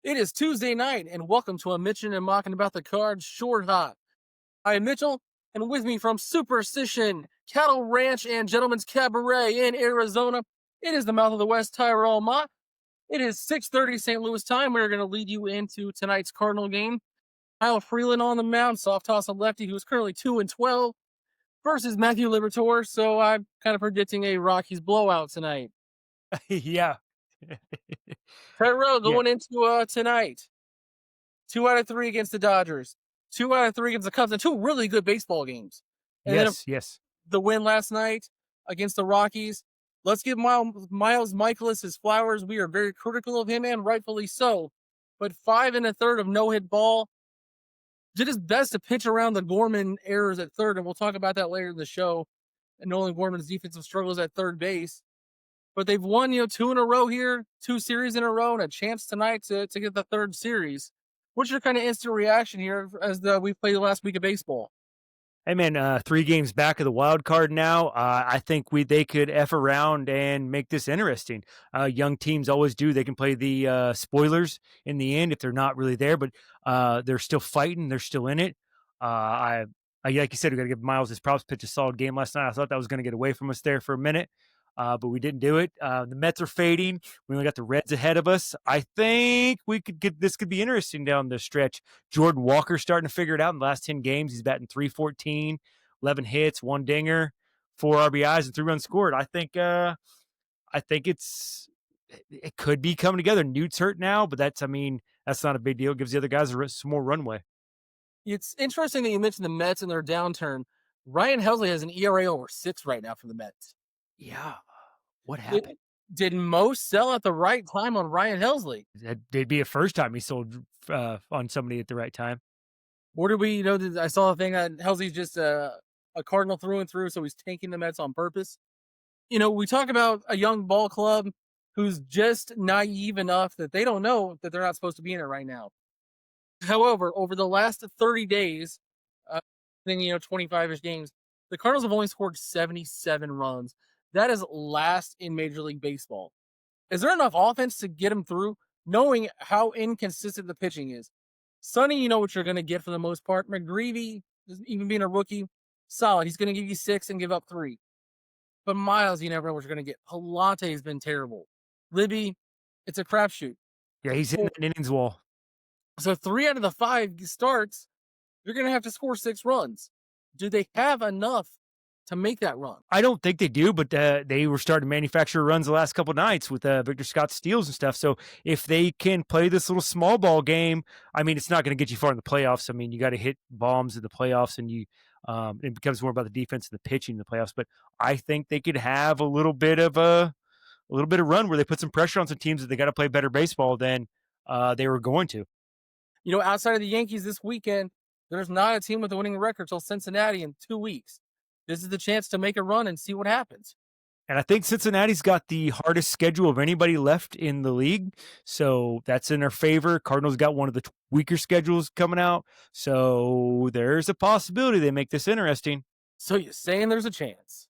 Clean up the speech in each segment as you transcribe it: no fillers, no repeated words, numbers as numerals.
It is Tuesday night, and welcome to a Mitch'n and Mauck'n about the cards short hot. I am Mitchell, and with me from Superstition, Cattle Ranch, and Gentleman's Cabaret in Arizona, it is the mouth of the West, Tyrell Mott. It is 6:30 St. Louis time. We're going to lead you into tonight's Cardinal game. Kyle Freeland on the mound, soft toss of lefty, who is currently 2-12, versus Matthew Liberatore. So I'm kind of predicting a Rockies blowout tonight. Yeah. Tyrell Yeah. going into tonight. 2 out of 3 against the Dodgers, 2 out of 3 against the Cubs, and two really good baseball games. And then Yes, yes. the win last night against the Rockies. Let's give Miles Michaelis his flowers. We are very critical of him, and rightfully so. But 5 1/3 of no-hit ball. Did his best to pitch around the Gorman errors at third, and we'll talk about that later in the show. And Nolan Gorman's defensive struggles at third base. But they've won, two in a row here, 2 series in a row, and a chance tonight to get the third series. What's your kind of instant reaction here as we've played the last week of baseball? Hey man, 3 games back of the wild card now. I think they could F around and make this interesting. Young teams always do. They can play the spoilers in the end if they're not really there, but they're still fighting. They're still in it. Like you said, we got to give Miles his props. Pitch a solid game last night. I thought that was going to get away from us there for a minute, but we didn't do it. The Mets are fading. We only got the Reds ahead of us. I think we could get this could be interesting down the stretch. Jordan Walker starting to figure it out in the last 10 games. He's batting 314, 11 hits, 1 dinger, 4 RBIs, and 3 runs scored. I think it could be coming together. Newt's hurt now, but that's not a big deal. It gives the other guys some more runway. It's interesting that you mentioned the Mets and their downturn. Ryan Helsley has an ERA over 6 right now for the Mets. Yeah. What Did, happened? did Mo sell at the right time on Ryan Helsley? It'd be a first time he sold on somebody at the right time. Or did we, I saw a thing that Helsley's just a Cardinal through and through, so he's tanking the Mets on purpose. We talk about a young ball club who's just naive enough that they don't know that they're not supposed to be in it right now. However, over the last 30 days, then 25-ish games, the Cardinals have only scored 77 runs. That is last in Major League Baseball. Is there enough offense to get him through, knowing how inconsistent the pitching is? Sonny, you know what you're going to get for the most part. McGreevy, even being a rookie, solid. He's going to give you 6 and give up 3. But Miles, you never know what you're going to get. Palante's been terrible. Libby, it's a crapshoot. Yeah, he's hitting that innings wall. So 3 out of the 5 starts, you're going to have to score 6 runs. Do they have enough to make that run? I don't think they do, but they were starting to manufacture runs the last couple of nights with Victor Scott steals and stuff. So if they can play this little small ball game, it's not going to get you far in the playoffs. You got to hit bombs in the playoffs, and it becomes more about the defense and the pitching in the playoffs. But I think they could have a little bit of run where they put some pressure on some teams that they got to play better baseball than they were going to. Outside of the Yankees this weekend, there's not a team with a winning record till Cincinnati in 2 weeks. This is the chance to make a run and see what happens. And I think Cincinnati's got the hardest schedule of anybody left in the league. So that's in their favor. Cardinals got one of the weaker schedules coming out. So there's a possibility they make this interesting. So you're saying there's a chance?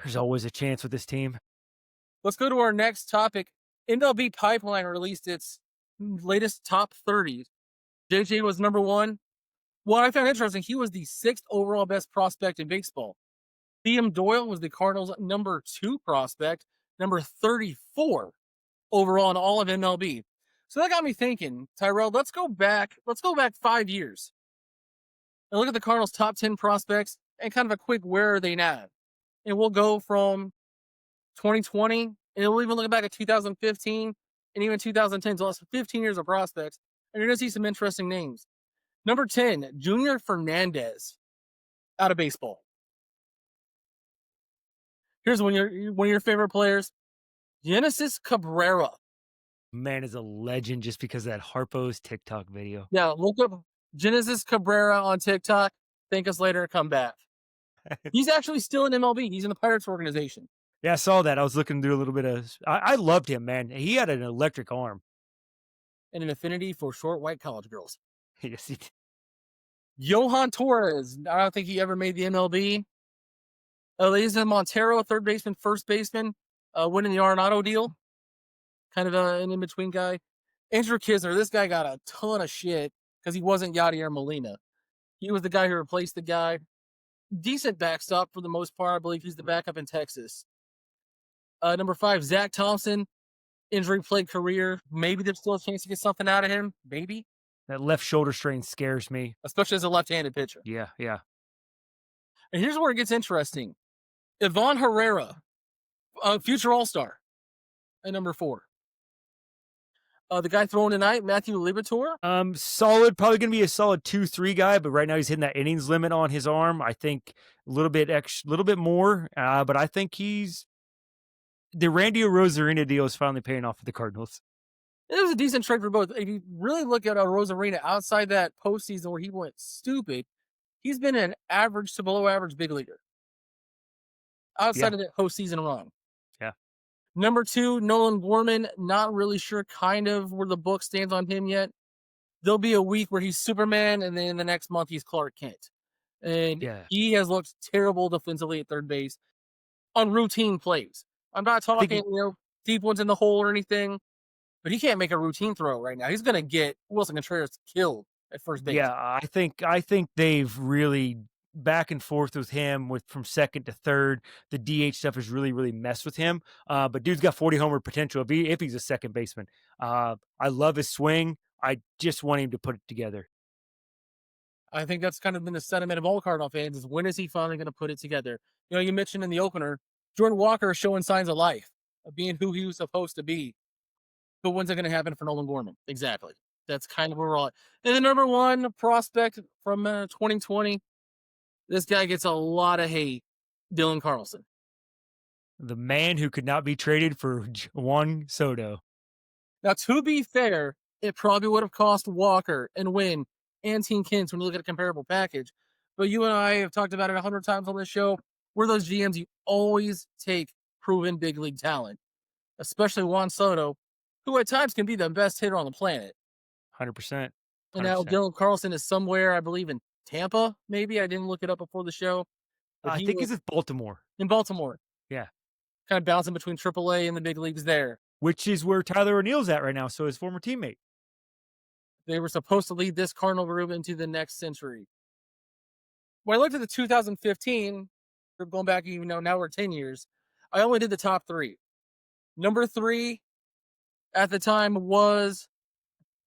There's always a chance with this team. Let's go to our next topic. MLB Pipeline released its latest top 30. JJ was number 1. What I found interesting, he was the 6th overall best prospect in baseball. Liam Doyle was the Cardinals' number 2 prospect, number 34 overall in all of MLB. So that got me thinking, Tyrell, let's go back 5 years and look at the Cardinals' top 10 prospects and kind of a quick where are they now. And we'll go from 2020, and we'll even look back at 2015 and even 2010, so that's 15 years of prospects. And you're going to see some interesting names. Number 10, Junior Fernandez out of baseball. Here's one of your favorite players, Genesis Cabrera. Man is a legend just because of that Harpo's TikTok video. Yeah, look up Genesis Cabrera on TikTok. Thank us later. Come back. He's actually still in MLB. He's in the Pirates organization. Yeah, I saw that. I was looking through a little bit of. I loved him, man. He had an electric arm. And an affinity for short white college girls. Yes, he did. Johan Torres. I don't think he ever made the MLB. Elisa Montero, third baseman, first baseman, winning the Arenado deal. Kind of an in-between guy. Andrew Kisner, this guy got a ton of shit because he wasn't Yadier Molina. He was the guy who replaced the guy. Decent backstop for the most part. I believe he's the backup in Texas. Number 5, Zach Thompson, injury plagued career. Maybe there's still a chance to get something out of him. Maybe. That left shoulder strain scares me. Especially as a left-handed pitcher. Yeah, yeah. And here's where it gets interesting. Ivan Herrera, future All-Star, at number 4. The guy throwing tonight, Matthew Liberatore. Solid, probably going to be a solid 2-3 guy, but right now he's hitting that innings limit on his arm. I think a little bit more, but I think the Randy Rosarina deal is finally paying off for the Cardinals. It was a decent trade for both. If you really look at Rosarina outside that postseason where he went stupid, he's been an average to below average big leaguer. Outside of that postseason run. Yeah. Number 2, Nolan Gorman. Not really sure kind of where the book stands on him yet. There'll be a week where he's Superman, and then the next month he's Clark Kent. And he has looked terrible defensively at third base on routine plays. I'm not talking, deep ones in the hole or anything, but he can't make a routine throw right now. He's going to get Wilson Contreras killed at first base. Yeah, I think they've really back and forth with him from second to third. The DH stuff has really messed with him. But dude's got 40 homer potential if he's a second baseman. I love his swing. I just want him to put it together. I think that's kind of been the sentiment of all Cardinal fans is when is he finally going to put it together? You mentioned in the opener, Jordan Walker is showing signs of life, of being who he was supposed to be. But when's it going to happen for Nolan Gorman? Exactly. That's kind of where we're at. And the number 1 prospect from 2020, this guy gets a lot of hate, Dylan Carlson. The man who could not be traded for Juan Soto. Now, to be fair, it probably would have cost Walker and Wynn and Team Kins when you look at a comparable package. But you and I have talked about it 100 times on this show. We're those GMs, you always take proven big league talent, especially Juan Soto, who at times can be the best hitter on the planet. 100%. And now Dylan Carlson is somewhere, I believe, in Tampa, maybe. I didn't look it up before the show. I think it's Baltimore. In Baltimore. Yeah. Kind of bouncing between AAA and the big leagues there. Which is where Tyler O'Neill's at right now, so his former teammate. They were supposed to lead this Cardinal group into the next century. When I looked at the 2015, we're going back, even though now we're 10 years, I only did the top 3. Number 3 at the time was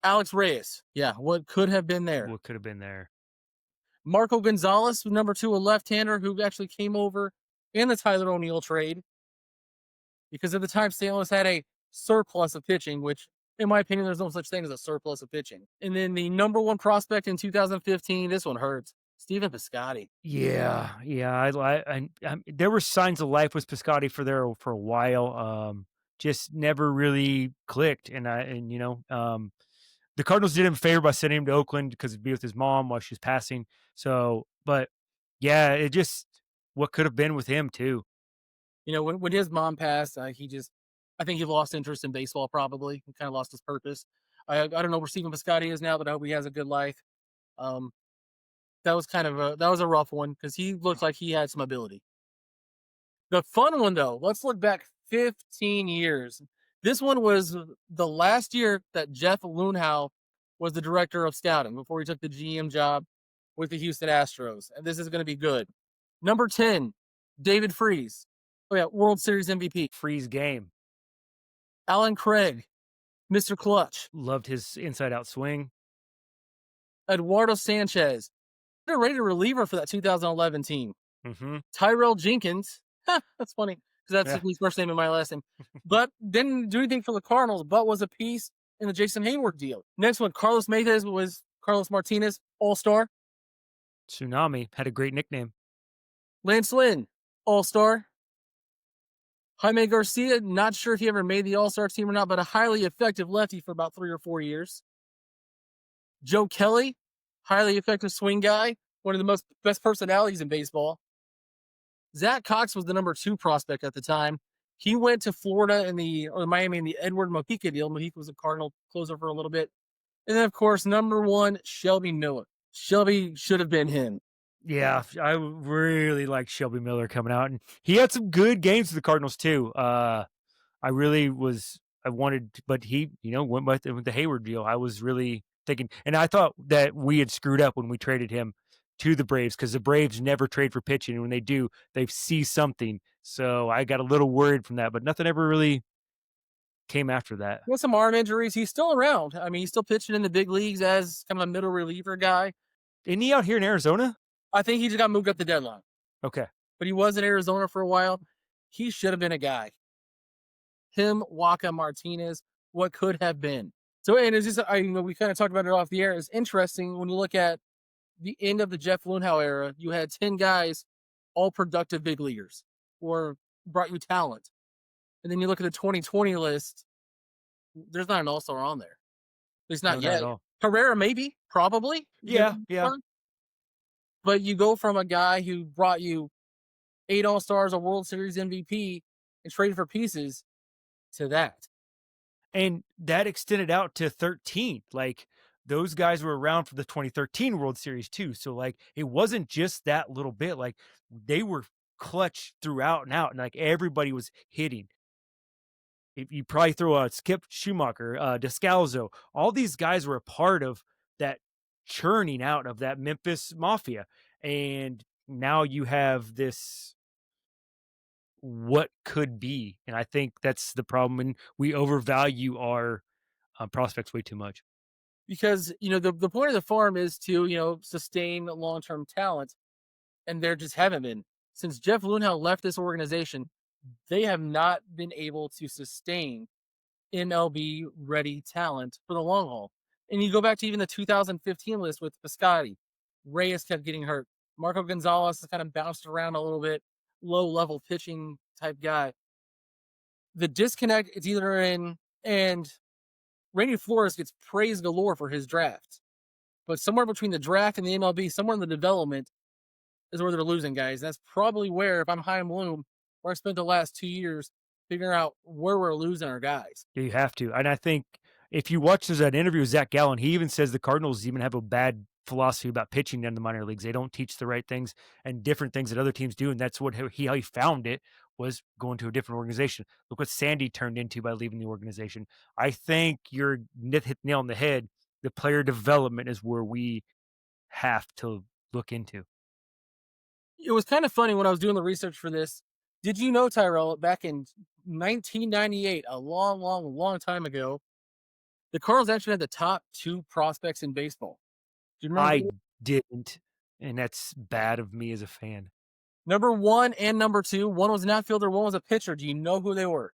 Alex Reyes. Yeah, what could have been there? What could have been there? Marco Gonzalez, number 2, a left-hander who actually came over in the Tyler O'Neill trade. Because at the time, St. Louis had a surplus of pitching, which, in my opinion, there's no such thing as a surplus of pitching. And then the number 1 prospect in 2015, this one hurts, Stephen Piscotty. Yeah. I there were signs of life with Piscotty for a while. Just never really clicked, and the Cardinals did him a favor by sending him to Oakland because he'd be with his mom while she's passing. So, but yeah, it just what could have been with him too. When his mom passed, I think he lost interest in baseball. Probably, he kind of lost his purpose. I don't know where Stephen Piscotty is now, but I hope he has a good life. That was a rough one because he looked like he had some ability. The fun one though, let's look back 15 years. This one was the last year that Jeff Luhnow was the director of scouting before he took the GM job with the Houston Astros, and this is going to be good. Number 10, David Freese. Oh yeah, World Series MVP. Freeze game. Alan Craig, Mr. Clutch. Loved his inside-out swing. Eduardo Sanchez, underrated reliever for that 2011 team. Mm-hmm. Tyrell Jenkins. That's funny because that's his first name and my last name. But didn't do anything for the Cardinals, but was a piece in the Jason Hayward deal. Next one, Carlos Martinez, All-Star. Tsunami had a great nickname. Lance Lynn, All-Star. Jaime Garcia, not sure if he ever made the All-Star team or not, but a highly effective lefty for about 3 or 4 years. Joe Kelly, highly effective swing guy, one of the best personalities in baseball. Zach Cox was the number 2 prospect at the time. He went to Florida or Miami in the Edward Mojica deal. Mojica was a Cardinal closer for a little bit. And then, of course, number 1, Shelby Miller. Shelby should have been him. Yeah, I really like Shelby Miller coming out, and he had some good games for the Cardinals too. I really was I wanted, but he, went with the Hayward deal. I was really thinking, and I thought that we had screwed up when we traded him to the Braves because the Braves never trade for pitching. And when they do, they see something. So I got a little worried from that, but nothing ever really came after that. With some arm injuries, he's still around. I mean, he's still pitching in the big leagues as kind of a middle reliever guy. Isn't he out here in Arizona? I think he just got moved up the deadline, Okay. but he was in Arizona for a while. He should have been a guy. Him, Waka Martinez, what could have been. So, and it's just, we kind of talked about it off the air. It's interesting when you look at the end of the Jeff Luhnow era, you had 10 guys, all productive big leaguers, or brought you talent. And then you look at the 2020 list, there's not an all-star on there. At least No, not not yet. at all. Herrera, maybe, probably. Yeah. Yeah. But you go from a guy who brought you 8 all-stars, a World Series MVP, and traded for pieces to that. And that extended out to 13. Like those guys were around for the 2013 World Series too. So like it wasn't just that little bit. Like they were clutch throughout and out, and like everybody was hitting. If you probably throw a Skip Schumacher, Descalzo, all these guys were a part of that churning out of that Memphis Mafia. And now you have this what could be. And I think that's the problem. And we overvalue our prospects way too much. Because, the point of the farm is to, sustain long-term talent, and there just haven't been. Since Jeff Luhnow left this organization, they have not been able to sustain MLB ready talent for the long haul. And you go back to even the 2015 list with Piscotty. Reyes kept getting hurt. Marco Gonzalez has kind of bounced around a little bit, low level pitching type guy. The disconnect it's either in, and Randy Flores gets praise galore for his draft. But somewhere between the draft and the MLB, somewhere in the development, is where they're losing guys. That's probably where, if I'm Chaim Bloom, where I spent the last 2 years figuring out where we're losing our guys. Yeah, you have to. And I think if you watch there's that interview with Zach Gallen, he even says the Cardinals even have a bad philosophy about pitching in the minor leagues. They don't teach the right things and different things that other teams do. And that's what how he found it was going to a different organization. Look what Sandy turned into by leaving the organization. I think you're hit the nail on the head. The player development is where we have to look into. It was kind of funny when I was doing the research for this. Did you know, Tyrell, back in 1998, a long, long, long time ago, the Cardinals actually had the top 2 prospects in baseball? Do you remember? I didn't, and that's bad of me as a fan. Number 1 and number 2. One was an outfielder, one was a pitcher. Do you know who they were?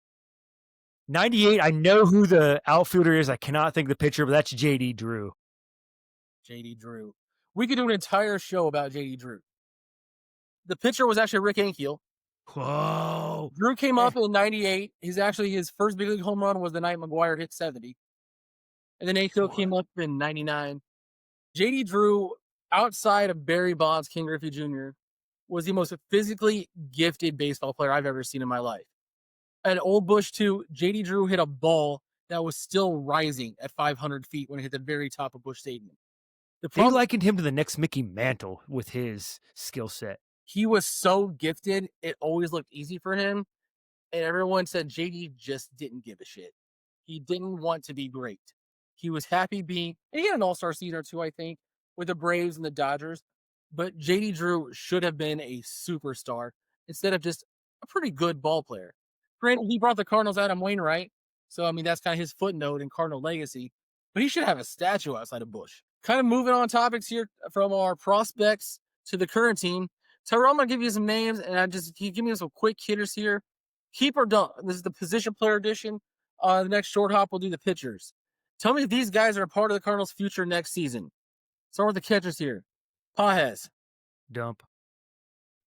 98, I know who the outfielder is. I cannot think of the pitcher, but that's JD Drew. JD Drew. We could do an entire show about JD Drew. The pitcher was actually Rick Ankiel. Whoa. Drew came up in 98. His first big league home run was the night McGuire hit 70. And then Ankiel came up in 99. JD Drew, outside of Barry Bonds, King Griffey Jr., was the most physically gifted baseball player I've ever seen in my life. At Old Bush, too, JD Drew hit a ball that was still rising at 500 feet when it hit the very top of Busch Stadium. They likened him to the next Mickey Mantle with his skill set. He was so gifted, it always looked easy for him. And everyone said JD just didn't give a shit. He didn't want to be great. He was happy being, and he had an all-star season or two, I think, with the Braves and the Dodgers. But JD Drew should have been a superstar instead of just a pretty good ball player. Granted, he brought the Cardinals Adam Wainwright. So, I mean, that's kind of his footnote in Cardinal legacy. But he should have a statue outside of Busch. Kind of moving on topics here from our prospects to the current team. Tyrell, I'm going to give you some names, and can you give me some quick hitters here? Keep or dump. This is the position player edition. The next short hop, we'll do the pitchers. Tell me if these guys are a part of the Cardinals' future next season. Start with the catchers here. Pages. Dump.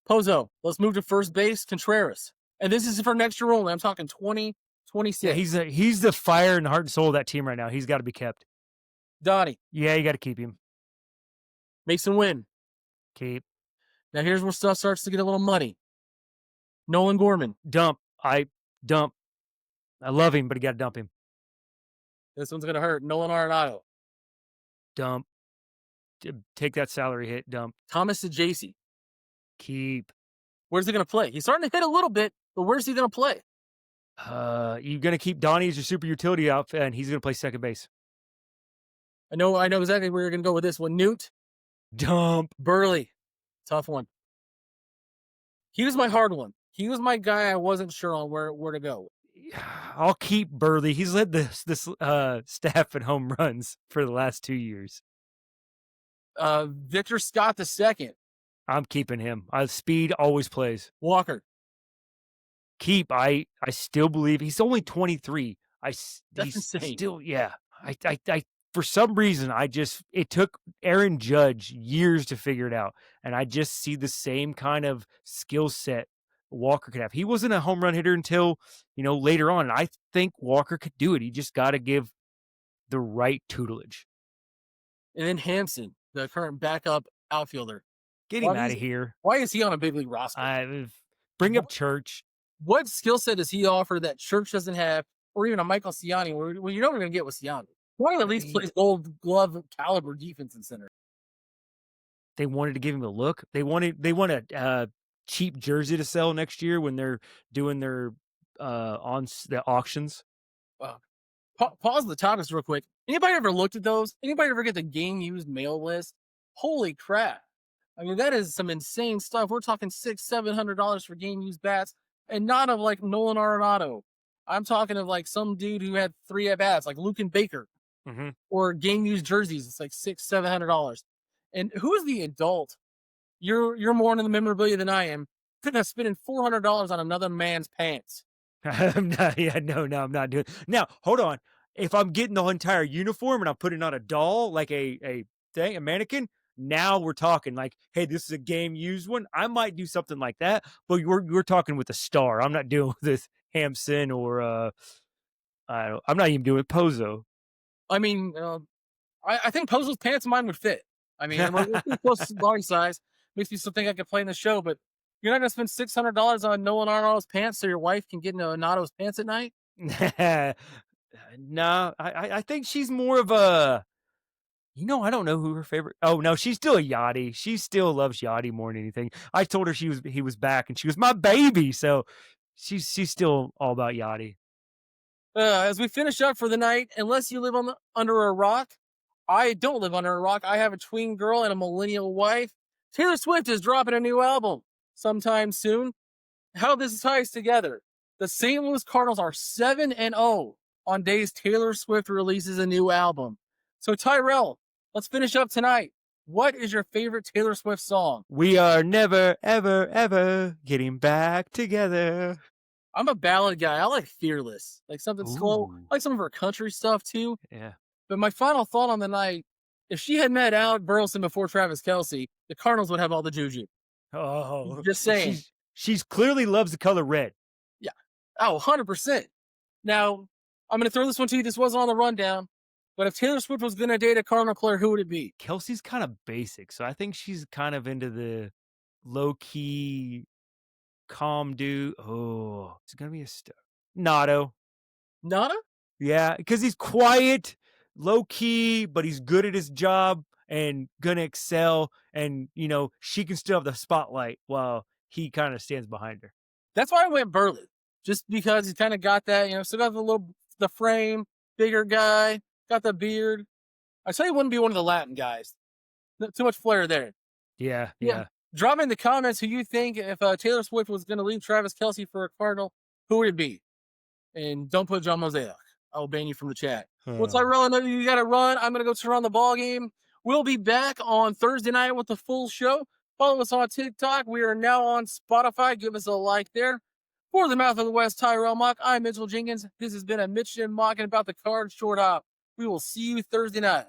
Pozo. Let's move to first base. Contreras. And this is for next year only. I'm talking 2026. Yeah, he's the fire and heart and soul of that team right now. He's got to be kept. Donnie. Yeah, you got to keep him. Mason Wynn. Keep. Now here's where stuff starts to get a little muddy. Nolan Gorman. Dump. Dump. I love him, but you got to dump him. This one's going to hurt. Nolan Arenado. Dump. Take that salary hit. Dump. Thomas Sajacy. Keep. Where's he going to play? He's starting to hit a little bit, but where's he going to play? You're gonna keep Donnie as your super utility outfit, and he's gonna play second base. I know exactly where you're gonna go with this one. Newt Dump. Burley, tough one. He was my hard one. He was my guy. I wasn't sure on where to go. I'll keep Burley. He's led this staff in home runs for the last 2 years. Victor Scott the second. I'm keeping him. Speed always plays. Walker. Keep. I still believe he's only 23. That's He's insane. still, yeah. I for some reason it took Aaron Judge years to figure it out, and I just see the same kind of skill set Walker could have. He wasn't a home run hitter until later on. And I think Walker could do it. He just got to give the right tutelage. And then Hampson, the current backup outfielder. Get him out of here. Why is he on a big league roster? Bring up Church. What skill set does he offer that Church doesn't have, or even a Michael Ciani? Well, you know what we're going to get with Ciani. Why at least plays Gold Glove caliber defense in center? They wanted to give him a look. They want a cheap jersey to sell next year when they're doing their on the auctions. Pause the topics real quick. Anybody ever looked at those? Anybody ever get the game used mail list? Holy crap! I mean, that is some insane stuff. We're talking $600-700 for game used bats, and not of like Nolan Arenado. I'm talking of like some dude who had 3 at bats, like Luke and Baker, or game used jerseys. It's like $600-700. And who is the adult? You're more into the memorabilia than I am. Couldn't have spending $400 on another man's pants. I'm not, I'm not doing. Now, hold on. If I'm getting the entire uniform and I'm putting on a doll, like a mannequin, now we're talking like, hey, this is a game used one. I might do something like that, but we're talking with a star. I'm not doing this Hampson or I'm not even doing Pozo. I mean, I think Pozo's pants and mine would fit. I mean, we're close to body size. Makes me still think I could play in the show, but you're not going to spend $600 on Nolan Arenado's pants so your wife can get into Arenado's pants at night? No, I think she's more of a. I don't know who her favorite. Oh no, she's still a Yachty. She still loves Yachty more than anything. I told her he was back, and she was my baby. So she's still all about Yachty. As we finish up for the night, unless you live under a rock, I don't live under a rock. I have a tween girl and a millennial wife. Taylor Swift is dropping a new album sometime soon. How this ties together. The St. Louis Cardinals are 7-0 on days Taylor Swift releases a new album. So Tyrell, let's finish up tonight. What is your favorite Taylor Swift song? We are never, ever, ever getting back together. I'm a ballad guy. I like Fearless, like something slow, like some of her country stuff too. Yeah. But my final thought on the night, if she had met Alec Burleson before Travis Kelce, the Cardinals would have all the juju. Oh, just saying. She's clearly loves the color red. Yeah. Oh, 100%. Now, I'm going to throw this one to you. This wasn't on the rundown. But if Taylor Swift was going to date a Cardinal player, who would it be? Kelsey's kind of basic. So I think she's kind of into the low-key, calm dude. Oh, it's going to be a star. Nado. Nada? Yeah, because he's quiet, low-key, but he's good at his job and going to excel. And, she can still have the spotlight while he kind of stands behind her. That's why I went Burley. Just because he's kind of got that, still got the frame, bigger guy, got the beard. I tell you, wouldn't be one of the Latin guys. Not too much flair there. Yeah. Drop in the comments who you think if Taylor Swift was going to leave Travis Kelce for a Cardinal, who would it be? And don't put John Mosaic. I'll ban you from the chat. Well, Tyrell, I know you got to run. I'm going to go turn on the ball game. We'll be back on Thursday night with the full show. Follow us on TikTok. We are now on Spotify. Give us a like there. For the Mouth of the West, Tyrell Mock, I'm Mitchell Jenkins. This has been a Mitch and Mauck'n about the card short hop. We will see you Thursday night.